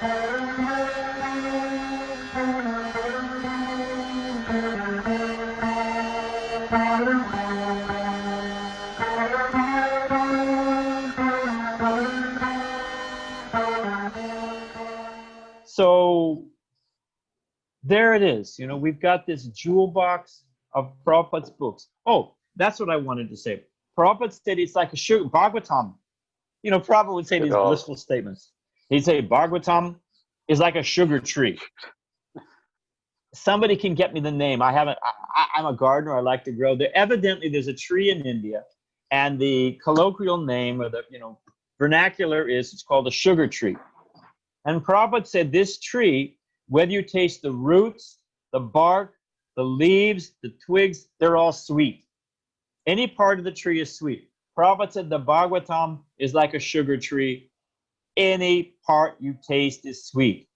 So there it is. You know, we've got this jewel box of Prabhupada's books. Oh, that's what I wanted to say. Prabhupada said it's like a sugar, Bhagavatam. You know, Prabhupada would say these blissful statements. He'd say, Bhagavatam is like a sugar tree. Somebody can get me the name. I'm a gardener. I like to grow. There's a tree in India, and the colloquial name, or the vernacular it's called a sugar tree. And Prabhupada said this tree, whether you taste the roots, the bark, the leaves, the twigs, they're all sweet. Any part of the tree is sweet. Prabhupada said the Bhagavatam is like a sugar tree. Any part you taste is sweet.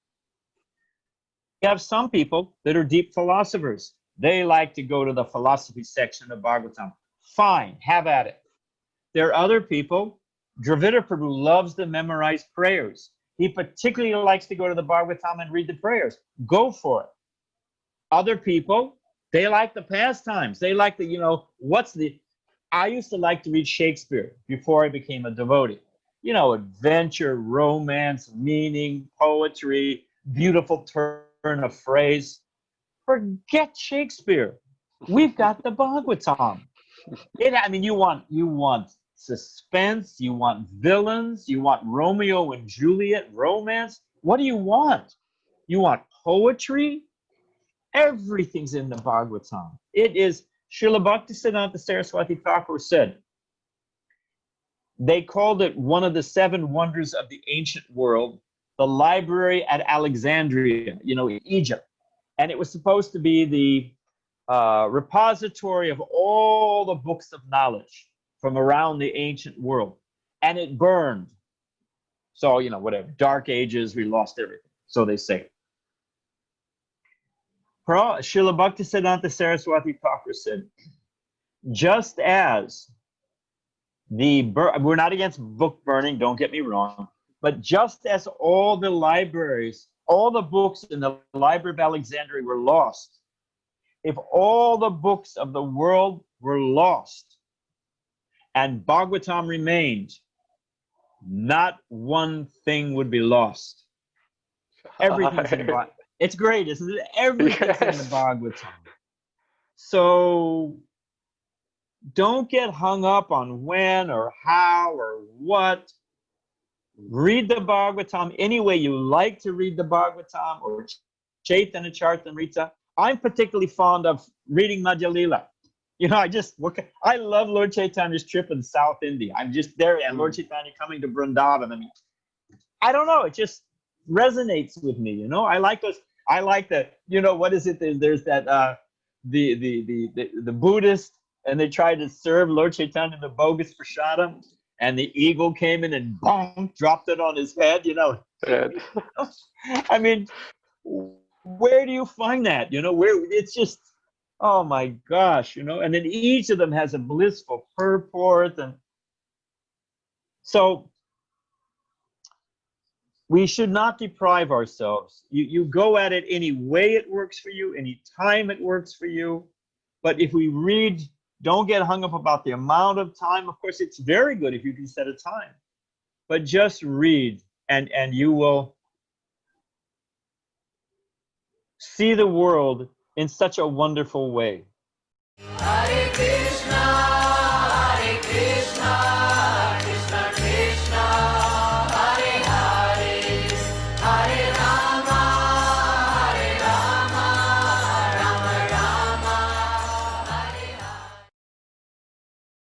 You have some people that are deep philosophers. They like to go to the philosophy section of Bhagavatam. Fine, have at it. There are other people. Dravida Prabhu loves to memorize prayers. He particularly likes to go to the Bhagavatam and read the prayers. Go for it. Other people, they like the pastimes. They like the, I used to like to read Shakespeare before I became a devotee. You know, adventure, romance, meaning, poetry, beautiful turn of phrase. Forget Shakespeare. We've got the Bhagavatam. You want suspense, you want villains, you want Romeo and Juliet romance. What do you want? You want poetry? Everything's in the Bhagavatam. It is, Srila Bhaktisiddhanta Saraswati Thakur said, they called it one of the 7 wonders of the ancient world, the library at Alexandria, in Egypt. And it was supposed to be the repository of all the books of knowledge from around the ancient world. And it burned. So, whatever, dark ages, we lost everything. So they say. Srila Bhaktisiddhanta Saraswati Thakur said, just as we're not against book burning, don't get me wrong, but just as all the libraries, all the books in the Library of Alexandria were lost, if all the books of the world were lost and Bhagavatam remained, not one thing would be lost. Everything's in Bhagavatam. It's great, isn't it? Everything's in the Bhagavatam. So don't get hung up on when or how or what. Read the Bhagavatam any way you like to read the Bhagavatam, or Chaitanya Charitamrita. I'm particularly fond of reading Madhya Lila. I love Lord Chaitanya's trip in South India. I'm just there, and Lord Chaitanya coming to Vrindavan. I don't know, it just resonates with me. I like those. I like that. What is it? There's that the Buddhist, and they tried to serve Lord Chaitanya the bogus prasadam, and the eagle came in and boom, dropped it on his head. Where do you find that? Where it's just, oh my gosh, and then each of them has a blissful purport, and so we should not deprive ourselves. You go at it any way it works for you, any time it works for you. But if we read, don't get hung up about the amount of time. Of course, it's very good if you can set a time. But just read, and you will see the world in such a wonderful way.